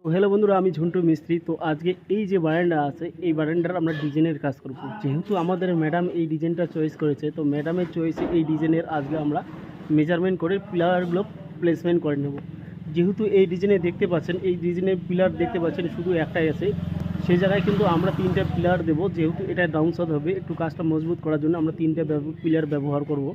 তো হ্যালো বন্ধুরা, আমি ঝন্টু মিস্ত্রি। তো আজকে এই যে বারান্দা আছে, এই বারান্দার আমরা ডিজাইনের কাজ করব। যেহেতু আমাদের ম্যাডাম এই ডিজাইনটা চয়েস করেছে, তো ম্যাডামের চয়েসে এই ডিজাইনের আজকে আমরা মেজারমেন্ট করে পিলারগুলো প্লেসমেন্ট করে নেব। যেহেতু এই ডিজাইনে দেখতে পাচ্ছেন, এই ডিজাইনের পিলার দেখতে পাচ্ছেন শুধু একটাই আছে, সেই জায়গায় কিন্তু আমরা 3টা পিলার দেবো। যেহেতু এটা ডাউন সাউথ হবে, একটু কাজটা মজবুত করার জন্য আমরা 3টা পিলার ব্যবহার করব।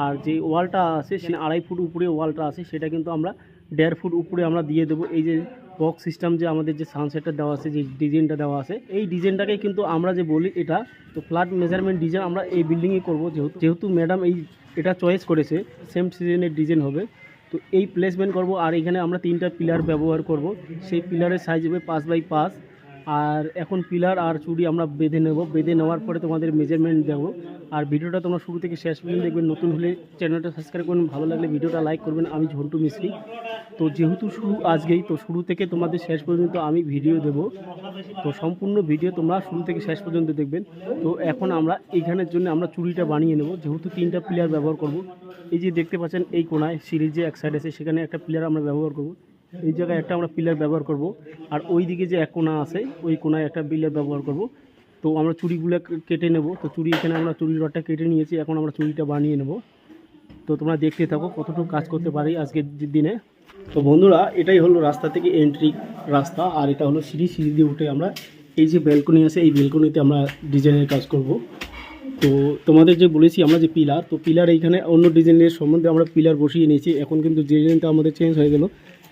আর যে ওয়ালটা আছে, সেখানে 2.5 ফুট উপরে ওয়ালটা আছে, সেটা কিন্তু আমরা 1.5 ফুট উপরে আমরা দিয়ে দেবো। এই যে বক্স সিস্টেম যে আমাদের যে সানসেটটা দেওয়া আছে, যে ডিজাইনটা দেওয়া আছে, এই ডিজাইনটাকে কিন্তু আমরা যে বলি এটা তো ফ্ল্যাট মেজারমেন্ট ডিজাইন আমরা এই বিল্ডিংয়ে করব। যেহেতু ম্যাডাম এটা চয়েস করেছে, সেম সিজনের ডিজাইন হবে। তো এই প্লেসমেন্ট করব। আর এখানে আমরা 3টা পিলার ব্যবহার করব। সেই পিলারের সাইজ হবে 5x5। আর এখন পিলার আর চুড়ি আমরা বেঁধে নেব। বেঁধে নেওয়ার পরে তোমাদের মেজারমেন্ট দেবো। আর ভিডিওটা তোমরা শুরু থেকে শেষ পর্যন্ত দেখবেন। নতুন হলে চ্যানেলটা সাবস্ক্রাইব করবেন, ভালো লাগলে ভিডিওটা লাইক করবেন। আমি ঝন্টু মিস্ত্রি। তো যেহেতু শুরু আজকেই, তো শুরু থেকে তোমাদের শেষ পর্যন্ত আমি ভিডিও দেব। তো সম্পূর্ণ ভিডিও তোমরা শুরু থেকে শেষ পর্যন্ত দেখবেন। তো এখন আমরা এইখানের জন্য আমরা চুড়িটা বানিয়ে নেব। যেহেতু 3টা পিলার ব্যবহার করব। এই যে দেখতে পাচ্ছেন, এই কোনায় সিঁড়ির যে এক সাইড আছে, সেখানে একটা পিলার আমরা ব্যবহার করব। এই জায়গায় একটা আমরা পিলার ব্যবহার করব। আর ওই দিকে যে এক কোনা আছে, ওই কোনায় একটা পিলার ব্যবহার করব। তো আমরা চুড়িগুলো কেটে নেব। তো চুড়ি এখানে আমরা চুড়ির রডটা কেটে নিয়েছি, এখন আমরা চুড়িটা বানিয়ে নেব। তো তোমরা দেখতে থাকো কতটুকু কাজ করতে পারি আজকের দিনে। তো বন্ধুরা, এটাই হলো রাস্তা থেকে এন্ট্রি রাস্তা। আর এটা হলো সিঁড়ি দিয়ে উঠে আমরা এই যে ব্যালকনি আছে, এই ব্যালকনিতে আমরা ডিজাইনের কাজ করব। তো তোমাদের যে বলেছি আমরা যে পিলার, তো পিলার এইখানে অন্য ডিজাইনের সম্বন্ধে আমরা পিলার বসিয়ে নিয়েছি। এখন কিন্তু ডিজাইনটা আমাদের চেঞ্জ হয়ে গেল।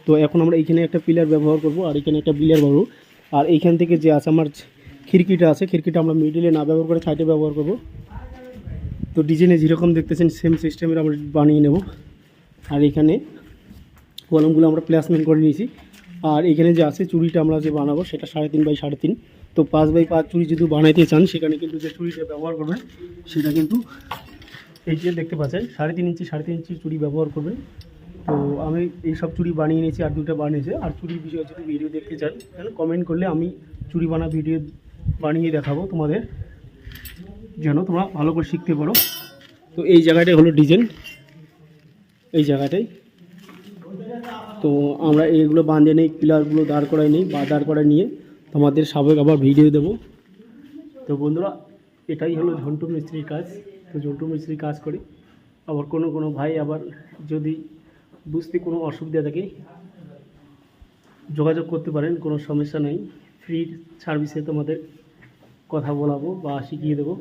তো এখন আমরা এইখানে একটা পিলার ব্যবহার করব, আর এখানে একটা পিলার ব্যবহার। আর এইখান থেকে যে আছে আমার খিড়কিটা আছে, খিড়কিটা আমরা মিডিলে না ব্যবহার করে সাইডে ব্যবহার করব। তো ডিজাইনে যেরকম দেখতেছেন সেম সিস্টেমের আমরা বানিয়ে নেব। আর এখানে কলমগুলো আমরা প্লেসমেন্ট করে নিয়েছি। আর এখানে যে আছে চুড়িটা আমরা যে বানাবো, সেটা 3.5x3। তো 5x5 চুড়ি যদি বানাইতে চান, সেখানে কিন্তু যে চুড়িটা ব্যবহার করবেন, সেটা কিন্তু এই যে দেখতে পাচ্ছেন 3.5 ইঞ্চি চুড়ি ব্যবহার করবেন। তো আমি এই সব চুড়ি বানিয়ে নিয়েছি, আর 2টা বানিয়েছে। আর চুড়ির বিষয়ে যদি ভিডিও দেখতে চান, তাহলে কমেন্ট করলে আমি চুড়ি বানা ভিডিও বানিয়ে দেখাবো তোমাদের, যেন তোমরা ভালো করে শিখতে পারো। তো এই জায়গাটাই হলো ডিজাইন, এই জায়গাটাই। তো আমরা এইগুলো বাঁধে নেই, পিলারগুলো দাঁড় করাই নেই, বা দাঁড় করায় নিয়ে তোমাদের সাবেক আবার ভিডিও দেবো। তো বন্ধুরা, এটাই হলো ঝন্টু মিস্ত্রির কাজ। তো ঝন্টু মিস্ত্রির কাজ করি। আবার কোনো ভাই আবার যদি বুঝতে কোনো অসুবিধা থাকে, যোগাযোগ করতে পারেন, কোনো সমস্যা নেই। ফ্রি সার্ভিসে তোমাদের কথা বলাবো বা শিখিয়ে দেবো।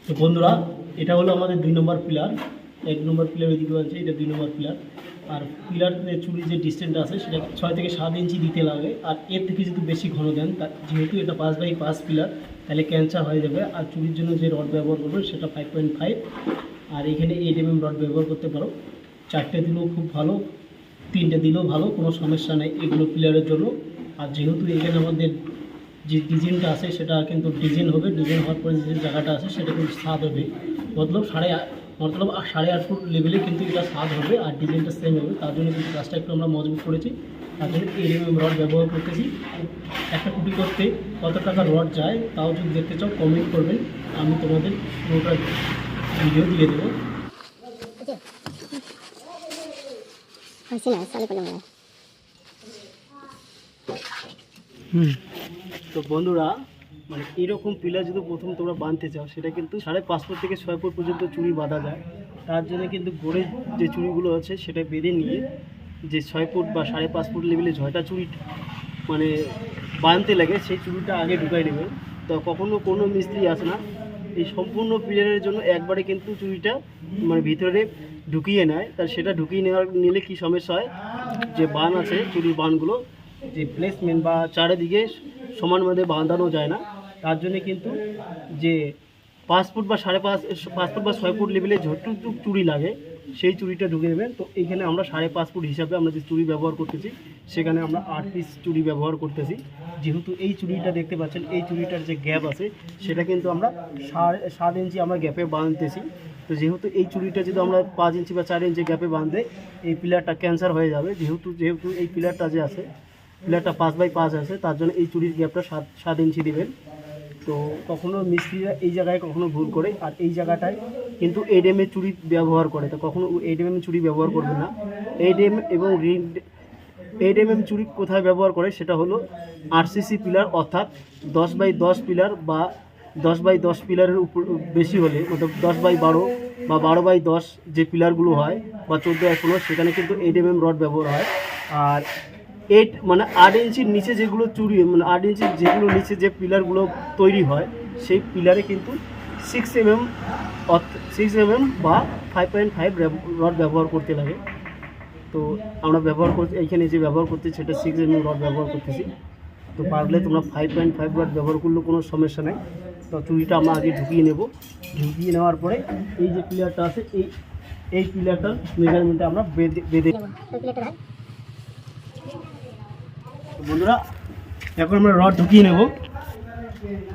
তো বন্ধুরা, এটা হলো আমাদের 2 নম্বর পিলার। 1 নম্বর পিলার ওইদিকে আছে, এটা 2 নম্বর পিলার। আর পিলার চুড়ির যে ডিস্টেন্সটা আছে, সেটা 6 থেকে 7 ইঞ্চি দিতে লাগে। আর এর থেকে যদি বেশি ঘন দেন, যেহেতু এটা 5x5 পিলার, তাহলে ক্যান্সার হয়ে যাবে। আর চুড়ির জন্য যে রড ব্যবহার করবে, সেটা 5.5। আর এখানে 8 mm রড ব্যবহার করতে পারো। 4টে দিলেও খুব ভালো, 3টে দিলেও ভালো, কোনো সমস্যা নেই এগুলো পিলারের জন্য। আর যেহেতু এখানে আমাদের যে ডিজাইনটা আছে, সেটা কিন্তু ডিজাইন হবে। ডিজাইন হওয়ার পরে যে জায়গাটা আছে, সেটা কিন্তু স্বাদ হবে। মতলব 8.5 ফুট লেভেলে কিন্তু এটা স্বাদ হবে। আর ডিজাইনটা সেম হবে। তার জন্য কিন্তু কাজটা একটু আমরা মজবুত করেছি। তার জন্য 8 mm রড ব্যবহার করতেছি। একটা কুটি করতে কত টাকা রড যায়, তাও যদি দেখতে চাও কমেন্ট করবেন, আমি তোমাদের পুরোটা ভিডিও দিয়ে দেবো। তো বন্ধুরা, মানে এরকম পিলার যদি প্রথম তোমরা বাঁধতে চাও, সেটা কিন্তু 5.5 ফুট থেকে 6 ফুট পর্যন্ত চুড়ি বাঁধা যায়। তার জন্য কিন্তু গোড়ের যে চুড়িগুলো আছে, সেটা বেঁধে নিয়ে যে 6 ফুট বা 5.5 ফুট লেভেলে ছয়টা চুড়ি মানে বাঁধতে লাগে, সেই চুড়িটা আগে ঢুকাই নেবে। তো কখনো কোনো মিস্ত্রি আসে না এই সম্পূর্ণ পিলারের জন্য একবারে কিন্তু চুড়িটা মানে ভিতরে ঢুকিয়ে নেয়। তার সেটা ঢুকিয়ে নিলে কি সমস্যা হয়, যে বান আছে চুড়ির বানগুলো যে প্লেসমেন্ট বা চারিদিকে সমানভাবে বাঁধানো যায় না। তার জন্য কিন্তু যে 5 ফুট বা 5.5 ফুট বা 6 ফুট লেভেলে যতটুকু চুড়ি লাগে, সেই চুড়িটা ঢুকে দেবেন। তো এইখানে আমরা 5.5 ফুট হিসাবে আমরা যে চুড়ি ব্যবহার করতেছি, সেখানে আমরা 8 পিস চুড়ি ব্যবহার করতেছি। যেহেতু এই চুড়িটা দেখতে পাচ্ছেন, এই চুড়িটার যে গ্যাপ আছে, সেটা কিন্তু আমরা 7 ইঞ্চি আমরা গ্যাপে বাঁধতেছি। তো যেহেতু এই চুড়িটা যদি আমরা 5 ইঞ্চি বা 4 ইঞ্চি গ্যাপে বাঁধে, এই পিলারটা ক্যান্সার হয়ে যাবে। যেহেতু এই পিলারটা যে আছে, পিলারটা 5x5 আছে, তার জন্য এই চুরির গ্যাপটা 7 ইঞ্চি দেবেন। তো কখনো মিস্ত্রিরা এই জায়গায় কখনো ভুল করে, আর এই জায়গাটায় কিন্তু এডিএম এর চুরি ব্যবহার করে, তো কখনো এডিএম চুরি ব্যবহার করবে না। এডিএম এবং এডিএম চুরি কোথায় ব্যবহার করে সেটা হলো আরসিসি পিলার, অর্থাৎ 10x10 পিলার বা 10x10 পিলারের উপর বেশি হলে, মতলব 10x12 বা 12x10 যে পিলারগুলো হয় বা 14x15, সেখানে কিন্তু এডিএম রড ব্যবহার হয়। আর 8 ইঞ্চির নিচে যেগুলো চুরি, মানে 8 ইঞ্চির যেগুলো নিচে যে পিলারগুলো তৈরি হয়, সেই পিলারে কিন্তু 6 mm বা 5.5 রড ব্যবহার করতে লাগে। তো আমরা ব্যবহার করছি, এইখানে যে ব্যবহার করতেছি সেটা 6 mm রড ব্যবহার করতেছি। তো পারলে তোমরা 5.5 রড ব্যবহার করলেও কোনো সমস্যা নেই। তো চুরিটা আমরা আগে ঢুকিয়ে নেব। ঢুকিয়ে নেওয়ার পরে এই যে পিলারটা আছে, এই পিলারটার মেজারমেন্টে আমরা বেঁধে বন্ধুরা, এখন আমরা রড ঢুকিয়ে নেব।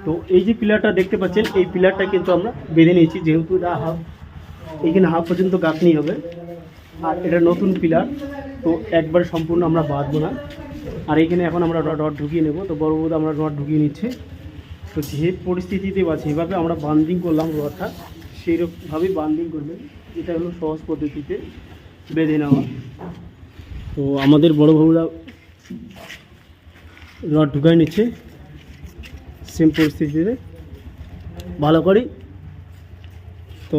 তো এই যে পিলারটা দেখতে পাচ্ছেন, এই পিলারটা কিন্তু আমরা বেঁধে নিয়েছি, যেহেতু এটা এইখানে হাফ পর্যন্ত গাঁথনি হবে। আর এটা নতুন পিলার, তো একবার সম্পূর্ণ আমরা বাঁধবো না। আর এইখানে এখন আমরা রড ঢুকিয়ে নেব। তো বড় বড় আমরা রড ঢুকিয়ে নিচ্ছি। তো যে পরিস্থিতিতে বা যেভাবে আমরা বান্ডিং করলাম রডটা, সেইরকমভাবেই বান্ডিং করবেন। এটা হলো সহজ পদ্ধতিতে বেঁধে নেওয়া। তো আমাদের বড় বড়রা রড ঢুকাই নিচ্ছে সেম পরিস্থিতিতে ভালো করে। তো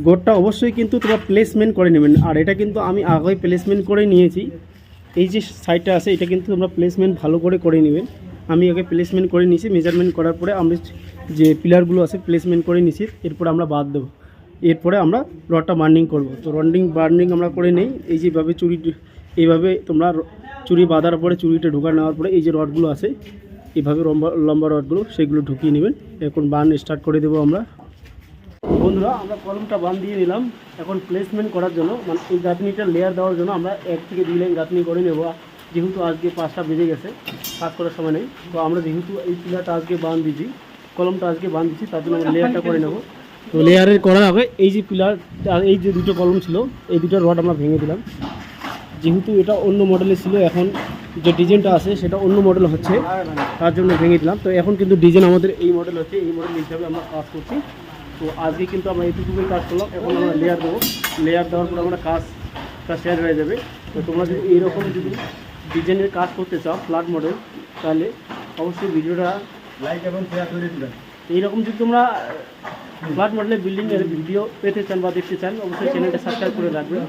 গোটটা অবশ্যই কিন্তু তোমরা প্লেসমেন্ট করে নেবেন। আর এটা কিন্তু আমি আগে প্লেসমেন্ট করে নিয়েছি। এই যে সাইডটা আছে, এটা কিন্তু তোমরা প্লেসমেন্ট ভালো করে নেবেন। আমি আগে প্লেসমেন্ট করে নিয়েছি, মেজারমেন্ট করার পরে আমরা যে পিলারগুলো আছে প্লেসমেন্ট করে নিয়েছি। এরপরে আমরা বাদ দেবো, এরপরে আমরা রডটা বার্নিং করব। তো বার্নিং আমরা করে নেই। এই যেভাবে চুরি, এইভাবে তোমরা চুরি বাঁধার পরে, চুরিটা ঢোকা নেওয়ার পরে এই যে রডগুলো আছে, এইভাবে লম্বা রডগুলো সেগুলো ঢুকিয়ে নেবেন। এখন বার্ন স্টার্ট করে দেবো আমরা। বন্ধুরা, আমরা কলমটা বাঁধ দিয়ে নিলাম। এখন প্লেসমেন্ট করার জন্য, মানে এই গাঁথনিটা লেয়ার দেওয়ার জন্য আমরা 1 থেকে 2 লাইন গাঁথনি করে নেব। যেহেতু আজকে 5টা বেজে গেছে, কাজ করার সময় নেই। তো আমরা যেহেতু এই পিলারটা আজকে বাঁধ দিয়েছি, কলমটা আজকে বাঁধ দিচ্ছি, তার জন্য আমরা লেয়ারটা করে নেব। তো লেয়ারের করার আগে এই যে পিলার, এই যে দুটো কলম ছিল, এই দুটো রড আমরা ভেঙে দিলাম। যেহেতু এটা অন্য মডেলের ছিল, এখন যে ডিজাইনটা আছে সেটা অন্য মডেল হচ্ছে, তার জন্য ভেঙে দিলাম। তো এখন কিন্তু ডিজাইন আমাদের এই মডেল হচ্ছে, এই মডেল হিসাবে আমরা কাজ করছি। তো আজকে কিন্তু আমরা এইটুকুই কাজ করলাম। এখন আমরা লেয়ার দেবো। লেয়ার দেওয়ার পরে আমরা কাজটা শেয়ার হয়ে যাবে। তো তোমরা যদি এইরকম যদি ডিজাইনের কাজ করতে চাও ফ্ল্যাট মডেল, তাহলে অবশ্যই ভিডিওটা লাইক এবং শেয়ার করে দেবেন। এইরকম যদি তোমরা ফ্ল্যাট মডেলের বিল্ডিংয়ের ভিডিও পেতে চান বা দেখতে চান, অবশ্যই চ্যানেলটা সাবস্ক্রাইব করে রাখবেন।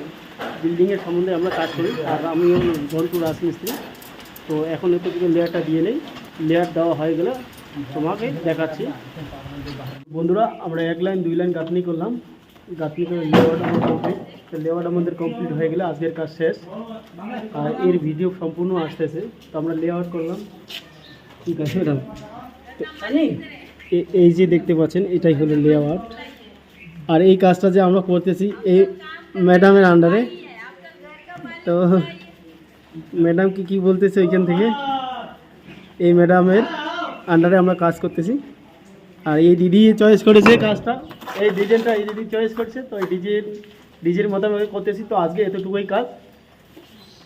বিল্ডিংয়ের সম্বন্ধে আমরা কাজ করি, আর আমিও জনপুর রাজমিস্ত্রি। তো এখন একটু লেয়ারটা দিয়ে নেই। লেয়ার দেওয়া হয়ে গেলে তোমাকে দেখাচ্ছি। বন্ধুরা, আমরা 1 লাইন 2 লাইন গাঁথনি করলাম। গাঁথনি করে লেআউট আমাদের কমপ্লিট। লেআউট আমাদের কমপ্লিট হয়ে গেলে আজকের কাজ শেষ। আর এর ভিডিও সম্পূর্ণ আসতেছে। তো আমরা লেআউট করলাম, ঠিক আছে ম্যাডাম। এই যে দেখতে পাচ্ছেন, এটাই হলো লেআউট। আর এই কাজটা যে আমরা করতেছি এই ম্যাডামের আন্ডারে। তো ম্যাডাম কি বলতেছে ওইখান থেকে, এই ম্যাডামের আন্ডারে আমরা কাজ করতেছি। আর এই দিদি চয়েস করেছে কাজটা, এই ডিজাইনটা এই দিদি চয়েস করছে। তো এই ডিজাইন মোতাবেক করতেছি। তো আজকে এতটুকুই কাজ,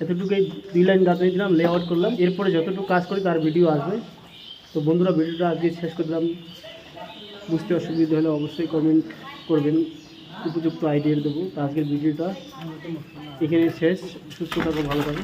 এতটুকুই 2 লাইন গাঁথনি দিলাম, লেআউট করলাম। এরপরে যতটুকু কাজ করি তার ভিডিও আসবে। তো বন্ধুরা, ভিডিওটা আজকে শেষ করে দিলাম। বুঝতে অসুবিধা হলে অবশ্যই কমেন্ট করবেন, উপযুক্ত আইডিয়া দেবো। তো আজকের ভিডিওটা এখানে শেষ। সুস্থ থাকো, ভালো থাকো।